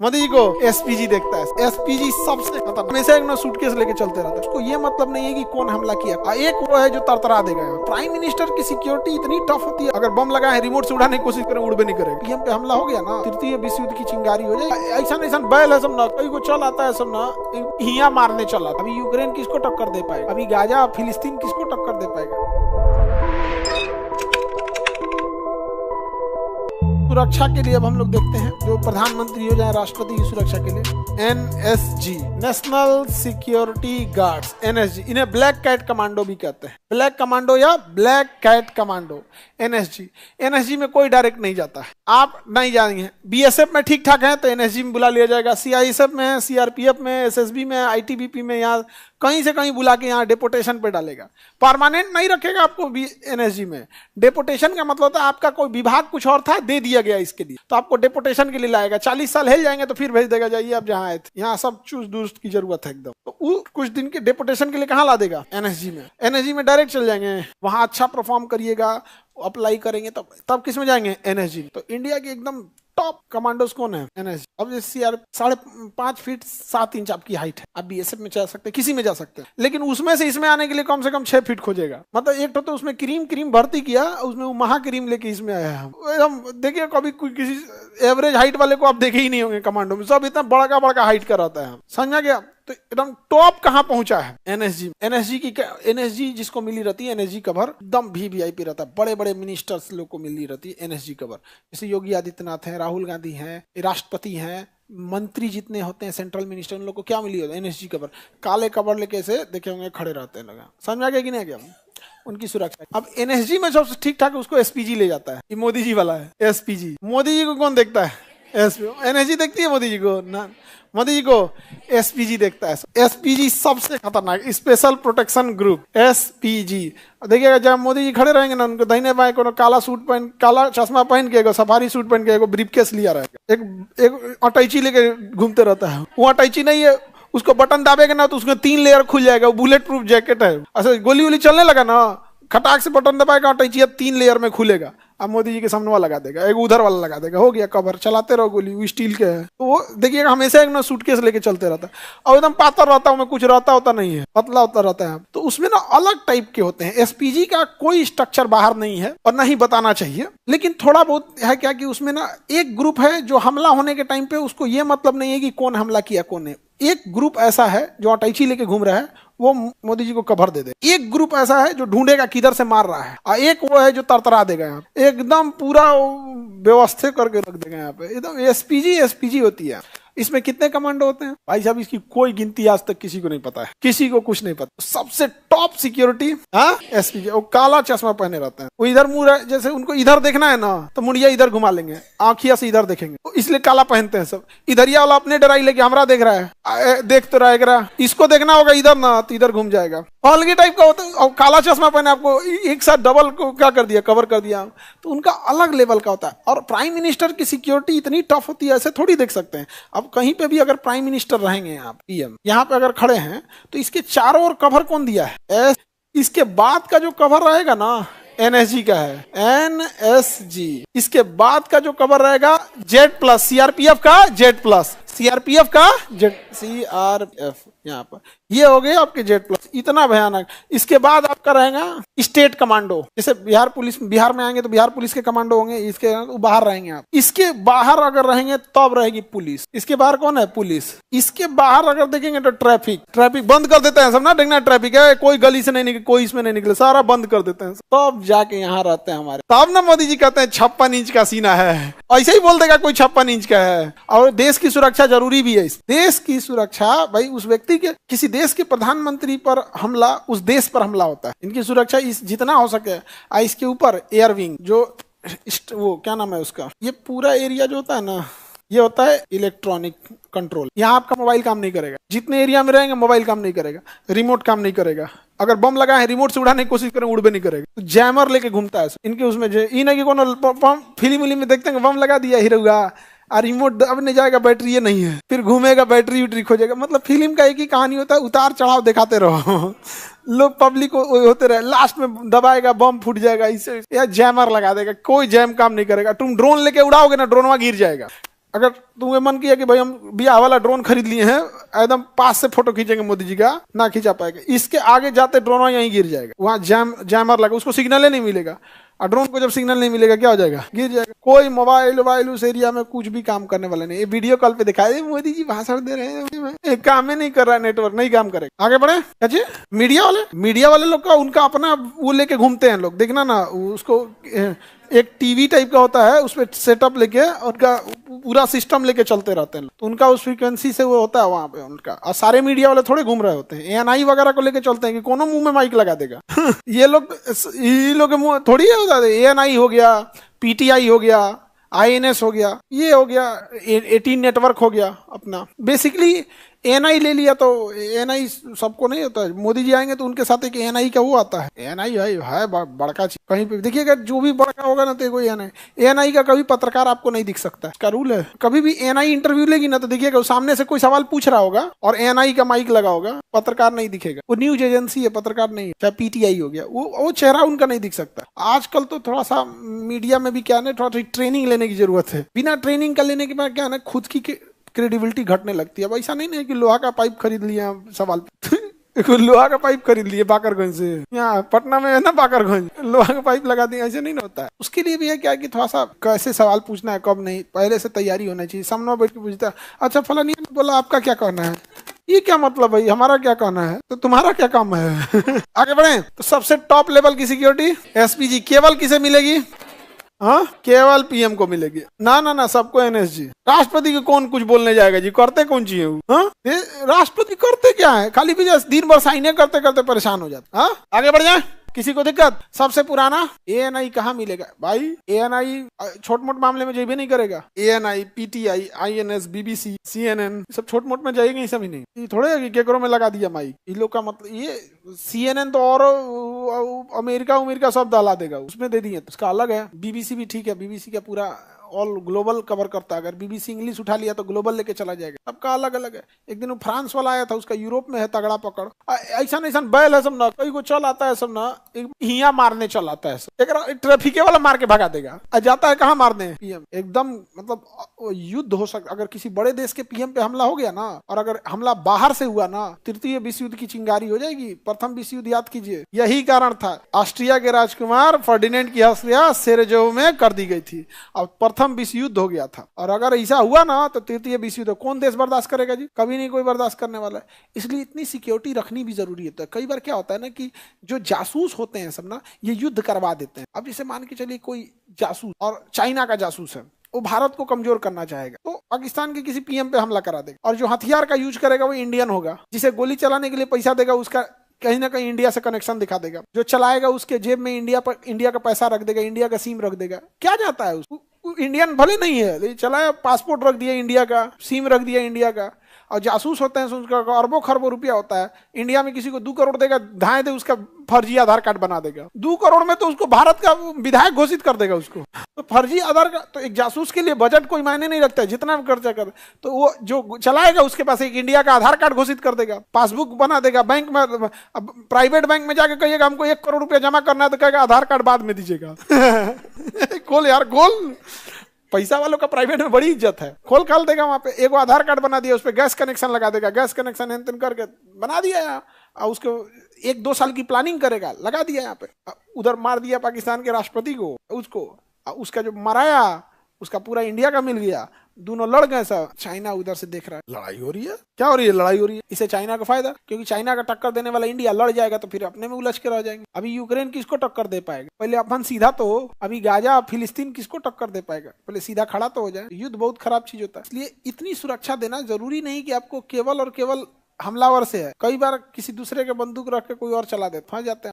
मोदी जी को एसपीजी देखता है। एसपीजी सबसे खतरनाक, हमेशा एक ना सूटकेस लेके चलते रहता है। उसको ये मतलब नहीं है कि कौन हमला किया, एक वो है जो तरतरा देगा। प्राइम मिनिस्टर की सिक्योरिटी इतनी टफ होती है, अगर बम लगा है रिमोट से उड़ाने की कोशिश करें उड़ भी नहीं करेगा। पीएम पे हमला हो गया ना, तृतीय विश्व युद्ध की चिंगारी हो जाए। ऐसा ऐसा बैल है सब ना, कहीं को चल आता है सब ना, हिया मारने चला। अभी यूक्रेन किसको टक्कर दे पाएगा, अभी गाजा फिलिस्तीन किसको टक्कर दे पाएगा। सुरक्षा के लिए अब हम लोग देखते हैं जो प्रधानमंत्री हो जाए राष्ट्रपति की सुरक्षा के लिए NSG, national security guards, NSG, इन्हें ब्लैक कैट कमांडो भी कहते हैं। ब्लैक कमांडो या black cat commando, NSG. NSG में कोई डायरेक्ट नहीं जाता है, आप नहीं जाएंगे। बीएसएफ में ठीक ठाक है तो एनएसजी में बुला लिया जाएगा, सीआईएसएफ में, सीआरपीएफ में, एसएसबी में, आईटीबीपी में, यहाँ कहीं से कहीं बुला के यहाँ डेपोटेशन पे डालेगा। परमानेंट नहीं रखेगा आपको एनएसजी में। डेपोटेशन का मतलब होता है आपका कोई विभाग कुछ और था, दे दिया गया इसके लिए, तो आपको डेपोटेशन के लिए लाएगा। 40 साल हिल जाएंगे तो फिर भेज देगा, जाइए आप जहाँ आए थे, यहाँ सब चूस दुरुस्त की जरूरत है एकदम। तो वो कुछ दिन के डेपोटेशन के लिए कहाँ ला देगा, एनएसजी में। एनएसजी में डायरेक्ट चल जाएंगे, वहां अच्छा परफॉर्म करिएगा, अप्लाई करेंगे, तब किस में जाएंगे, एनएसजी। तो इंडिया की एकदम टॉप कमांडोज कौन है, एनएसजी। अब जैसे यार 5.5 फीट 7 इंच आपकी हाइट है, आप बीएसएफ में जा सकते हैं, किसी में जा सकते हैं, लेकिन उसमें से इसमें आने के लिए कम से कम 6 फीट खोजेगा। मतलब एक तो उसमें क्रीम भर्ती किया, उसमें वो महा क्रीम लेके इसमें आया है। हम देखिए कभी किसी एवरेज हाइट वाले को आप देखे ही नहीं होंगे कमांडो में, सब इतना बड़ा हाइट का रहता है, समझा गया। तो एकदम टॉप कहां पहुंचा है, एनएसजी। एनएसजी जिसको मिली रहती है एनएसजी कवर, एकदम वीवीआईपी रहता है, बड़े बड़े मिनिस्टर्स लोग को मिली रहती है एनएसजी कवर। जैसे योगी आदित्यनाथ हैं, राहुल गांधी हैं, राष्ट्रपति हैं, मंत्री जितने होते हैं सेंट्रल मिनिस्टर, उन लोग को क्या मिली होती है, एनएसजी कवर। काले कवर लेके ऐसे देखे होंगे खड़े रहते हैं लोग, समझ आ गया कि नहीं गया उनकी सुरक्षा। अब एनएसजी में सबसे ठीक ठाक उसको एसपीजी ले जाता है, ये मोदी जी वाला है एसपीजी। मोदी जी को कौन देखता है, एनएसजी देखती है मोदी जी को ना, मोदी जी को एसपीजी देखता है। एसपीजी सबसे खतरनाक, स्पेशल प्रोटेक्शन ग्रुप, एसपीजी। देखिएगा जब मोदी जी खड़े रहेंगे ना, उनको दाहिने बाएं को काला सूट पहन, काला चश्मा पहन के, सफारी सूट पहन के, ब्रीफकेस लिया रहेगा, एक अटैची लेके घूमते रहता है। वो अटैची नहीं है, उसको बटन दाबेगा ना तो उसमें 3 लेयर खुल जाएगा, वो बुलेट प्रूफ जैकेट है। अच्छा गोली वोली चलने लगा ना, खटाक से बटन दबाएगा, अटैची 3 लेयर में खुलेगा। अब मोदी जी के सामने वाला लगा देगा, एक उधर वाला लगा देगा, हो गया कवर, चलाते रहो गोली, वो स्टील के है। तो वो देखिएगा हमेशा एक ना सूटकेस लेके चलते रहता है, और एकदम पातर रहता है, कुछ रहता होता नहीं है, पतला होता रहता है। तो उसमें ना अलग टाइप के होते हैं। एसपीजी का कोई स्ट्रक्चर बाहर नहीं है और नहीं बताना चाहिए, लेकिन थोड़ा बहुत है क्या कि उसमें ना एक ग्रुप है जो हमला होने के टाइम पे उसको ये मतलब नहीं है कि कौन हमला किया कौन है। एक ग्रुप ऐसा है जो अटैची लेके घूम रहा है, वो मोदी जी को कवर दे दे। एक ग्रुप ऐसा है जो ढूंढेगा किधर से मार रहा है, और एक वो है जो तरतरा देगा, यहाँ एकदम पूरा व्यवस्थित करके रख देगा। यहाँ पे एकदम एसपीजी होती है। इसमें कितने कमांडो होते हैं भाई साहब, इसकी कोई गिनती आज तक किसी को नहीं पता है, किसी को कुछ नहीं पता। सबसे टॉप सिक्योरिटी एसपीजी। वो काला चश्मा पहने रहते हैं, वो इधर मुंह, जैसे उनको इधर देखना है ना तो मुड़िया इधर घुमा लेंगे, आंखिया से इधर देखेंगे, तो इसलिए काला पहनते हैं सब। इधरिया वाला अपने डराई लेके हमारा देख रहा है, देख तो रहेगा, इसको देखना होगा इधर ना तो इधर घूम जाएगा, अलग टाइप का होता है। और काला चश्मा पहने आपको एक साथ डबल को क्या कर दिया, कवर कर दिया, तो उनका अलग लेवल का होता है। और प्राइम मिनिस्टर की सिक्योरिटी इतनी टफ होती है, ऐसे थोड़ी देख सकते हैं। अब कहीं पे भी अगर प्राइम मिनिस्टर रहेंगे, आप पीएम यहाँ पे अगर खड़े हैं तो इसके चारों ओर कवर कौन दिया है, इसके बाद का जो कवर रहेगा ना एनएसजी का है, एनएसजी। इसके बाद का जो कवर रहेगा जेड प्लस, सीआरपीएफ का जेड प्लस, सीआरपीएफ का जेड, सीआरएफ यहाँ पर, ये हो गए आपके जेड प्लस, इतना भयानक। इसके बाद आपका रहेगा स्टेट कमांडो, जैसे बिहार पुलिस, बिहार में आएंगे तो बिहार पुलिस के कमांडो होंगे, इसके बाहर रहेंगे आप। इसके बाहर अगर रहेंगे तब रहेगी पुलिस। इसके बाहर कौन है, पुलिस। इसके बाहर अगर देखेंगे तो ट्रैफिक बंद कर देते हैं सब ना, देखना ट्रैफिक है, कोई गली से नहीं निकले, कोई इसमें नहीं निकले, सारा बंद कर देते हैं, तब जाके यहाँ रहते हैं हमारे। तब ना मोदी जी कहते हैं 56 इंच का सीना है, ऐसे ही बोल देगा कोई 56 इंच का है। और देश की सुरक्षा जरूरी भी है। देश की सुरक्षा भाई, उस व्यक्ति के, किसी देश के प्रधानमंत्री पर हमला, उस देश पर हमला होता है, इनकी सुरक्षा इस जितना हो सके। इसके ऊपर एयर विंग, जो वो क्या नाम है उसका, ये पूरा एरिया जो होता है ना, ये होता है इलेक्ट्रॉनिक कंट्रोल। यहाँ आपका मोबाइल काम नहीं करेगा, जितने एरिया में रहेंगे मोबाइल काम नहीं करेगा, रिमोट काम नहीं करेगा। अगर बम लगा है रिमोट से उड़ाने की कोशिश करें उड़ भी नहीं करेगा, तो जैमर लेके घूमता है इनके उसमें। नहीं कि कोनो फिल्म में देखते हैं बम लगा दिया हीरोगा, और रिमोट अब नहीं जाएगा, बैटरी ये नहीं है, फिर घूमेगा बैटरी उटरी खोजेगा। मतलब फिल्म का एक ही कहानी होता है, उतार चढ़ाव दिखाते रहो, लोग पब्लिक होते रहे, लास्ट में दबाएगा बम फूट जाएगा, इसे या जैमर लगा देगा, कोई जैम काम नहीं करेगा। तुम ड्रोन लेके उड़ाओगे ना, ड्रोनवा गिर जाएगा। अगर तुम्हें मन किया कि भाई हम ब्याह वाला ड्रोन खरीद लिए हैं, एकदम पास से फोटो खींचेंगे मोदी जी का, ना खींचा पाएगा। इसके आगे जाते ड्रोन यहीं गिर जाएगा, वहां जैमर लगा, उसको सिग्नल नहीं मिलेगा। और ड्रोन को जब सिग्नल नहीं मिलेगा क्या हो जाएगा, गिर जाएगा। कोई मोबाइल उस एरिया में कुछ भी काम करने वाला नहीं। ये वीडियो कॉल पे दिखाए मोदी जी भाषण दे रहे हैं, काम ही नहीं कर रहा है, नेटवर्क नहीं काम करेगा। आगे बढ़े। अच्छा, मीडिया वाले लोग का उनका अपना वो लेके घूमते हैं लोग, देखना ना, उसको एक टीवी टाइप का होता है, उसमें सेटअप लेके उनका पूरा सिस्टम लेके चलते रहते हैं, तो उनका उस फ्रीक्वेंसी से वो होता है वहां पे उनका। और सारे मीडिया वाले थोड़े घूम रहे होते हैं, एएनआई वगैरह को लेके चलते हैं कि कोनो मुंह में माइक लगा देगा। ये लोग के मुंह थोड़ी है, एएनआई हो गया, पीटीआई हो गया, आईएनएस हो गया, ये हो गया, 18 नेटवर्क हो गया अपना। बेसिकली एएनआई ले लिया तो एएनआई सबको नहीं होता है। मोदी जी आएंगे तो उनके साथ एक एएनआई का वो आता है, एएनआई है बड़का चीज। कहीं पे देखिएगा जो भी बड़का होगा ना तो एएनआई का कभी पत्रकार आपको नहीं दिख सकता, इसका रूल है। कभी भी एएनआई इंटरव्यू लेगी ना तो देखिएगा सामने से कोई सवाल पूछ रहा होगा और एएनआई का माइक लगा होगा, पत्रकार नहीं दिखेगा। वो न्यूज एजेंसी है, पत्रकार नहीं है। चाहे पीटीआई हो गया, वो चेहरा उनका नहीं दिख सकता। आजकल तो थोड़ा सा मीडिया में भी क्या है, थोड़ा ट्रेनिंग लेने की जरूरत है। बिना ट्रेनिंग का लेने के बाद क्या है, खुद की क्रेडिबिलिटी घटने लगती है। अब ऐसा नहीं है कि लोहा का पाइप खरीद लिया सवाल लोहा का पाइप खरीद लिए बाकरगंज से, यहाँ पटना में है ना बाकरगंज, लोहा का पाइप लगा दिया, ऐसे नहीं होता है। उसके लिए भी है क्या कि थोड़ा सा कैसे सवाल पूछना है, कब नहीं, पहले से तैयारी होना चाहिए। सामने बैठ के पूछता है, अच्छा फलानी ने बोला आपका क्या कहना है, ये क्या मतलब भाई, हमारा क्या कहना है, तो तुम्हारा क्या काम है। आगे बढ़े तो सबसे टॉप लेवल की सिक्योरिटी एसपीजी केवल किसे मिलेगी, हाँ केवल पीएम को मिलेगी। ना सबको एनएसजी। राष्ट्रपति को कौन कुछ बोलने जाएगा जी, करते कौन चीज है, हाँ राष्ट्रपति करते क्या है, खाली भी दिन भर साइने करते करते परेशान हो जाते। हाँ आगे बढ़ जाए, किसी को दिक्कत। सबसे पुराना एएनआई कहाँ मिलेगा भाई, एएनआई छोट मोट मामले में जेबी नहीं करेगा। ANI, PTI, INS, BBC, CNN सब छोट मोट में जाएगा ही, सब ही नहीं। ये थोड़े है कि केकरो में लगा दिया माइक, इन लोग का मतलब ये सीएनएन तो और अमेरिका सब दला देगा, उसमें दे दिए, उसका अलग है। बीबीसी भी ठीक है, बीबीसी का पूरा ऑल ग्लोबल कवर करता है। अगर बीबीसी इंग्लिश उठा लिया तो ग्लोबल लेके चला जाएगा, सबका अलग अलग है। एक दिन वो फ्रांस वाला आया था, उसका यूरोप में है तगड़ा पकड़, ऐसा बैल है सब ना, कई को चल आता है सब ना, हिया मारने चल आता है सब, एक ट्रैफिक वाला मार के भगा देगा। जाता है कहाँ मारने, पीएम। एकदम मतलब युद्ध हो सकता, अगर किसी बड़े देश के पीएम पे हमला हो गया ना, और अगर हमला बाहर से हुआ ना, तृतीय विश्व युद्ध की चिंगारी हो जाएगी। प्रथम विश्व युद्ध याद कीजिए, यही कारण था ऑस्ट्रिया के राजकुमार फर्डिनेंड की हत्या सेरेजो में कर दी गई थी, और प्रथम विश्व युद्ध हो गया था। और अगर ऐसा हुआ ना तो तृतीय विश्व युद्ध कौन देश बर्दाश्त करेगा जी, कभी नहीं कोई बर्दाश्त करने वाला है। इसलिए इतनी सिक्योरिटी रखनी भी जरूरी है। तो कई बार क्या होता है ना कि जो जासूस होते हैं सब ना, ये युद्ध करवा देते हैं। अब जैसे मान के चलिए कोई जासूस और चाइना का जासूस है, वो भारत को कमजोर करना चाहेगा तो पाकिस्तान के किसी पीएम पे हमला करा देगा, और जो हथियार का यूज करेगा वो इंडियन होगा, जिसे गोली चलाने के लिए पैसा देगा उसका कहीं ना कहीं इंडिया से कनेक्शन दिखा देगा, जो चलाएगा उसके जेब में इंडिया का पैसा रख देगा, इंडिया का सिम रख देगा। क्या जाता है उसको, इंडियन भले नहीं है लेकिन चलाया, पासपोर्ट रख दिया इंडिया का, सिम रख दिया इंडिया का। और जासूस होते हैं, उसका अरबों खरबों रुपया होता है। इंडिया में किसी को 2 करोड़ देगा, धाए दे उसका फर्जी आधार कार्ड बना देगा। 2 करोड़ में तो उसको भारत का विधायक घोषित कर देगा उसको। तो फर्जी आधार कार्ड तो एक जासूस के लिए बजट कोई मायने नहीं रखता है, जितना खर्चा कर, तो वो जो चलाएगा उसके पास एक इंडिया का आधार कार्ड घोषित कर देगा, पासबुक बना देगा। बैंक में, प्राइवेट बैंक में जाकर कहिएगा हमको 1 करोड़ रुपया जमा करना है, तो कहेगा आधार कार्ड बाद में दीजिएगा। खोल यार खोल, पैसा वालों का प्राइवेट में बड़ी इज्जत है। खोल खाल देगा वहां पे, एक आधार कार्ड बना दिया, उस पर गैस कनेक्शन लगा देगा, गैस कनेक्शन एंतन करके बना दिया, और उसको 1-2 साल की प्लानिंग करेगा, लगा दिया यहाँ पे। उधर मार दिया पाकिस्तान के राष्ट्रपति को, उसका जो मराया उसका पूरा इंडिया का मिल गया, दोनों लड़ गए सब। चाइना उधर से देख रहा है, लड़ाई हो रही है, क्या हो रही है, लड़ाई हो रही है। इसे चाइना का फायदा, क्योंकि चाइना का टक्कर देने वाला इंडिया लड़ जाएगा तो फिर अपने में उलझ के रह जाएंगे। अभी यूक्रेन किसको टक्कर दे पाएगा, पहले अपन सीधा तो, अभी गाजा फिलिस्तीन किसको टक्कर दे पाएगा, पहले सीधा खड़ा तो हो जाए। युद्ध बहुत खराब चीज होता है, इसलिए इतनी सुरक्षा देना जरूरी नहीं कि आपको केवल और केवल हमलावर से है। कई बार किसी दूसरे के बंदूक रख के कोई और चला दे, फंस जाते हैं।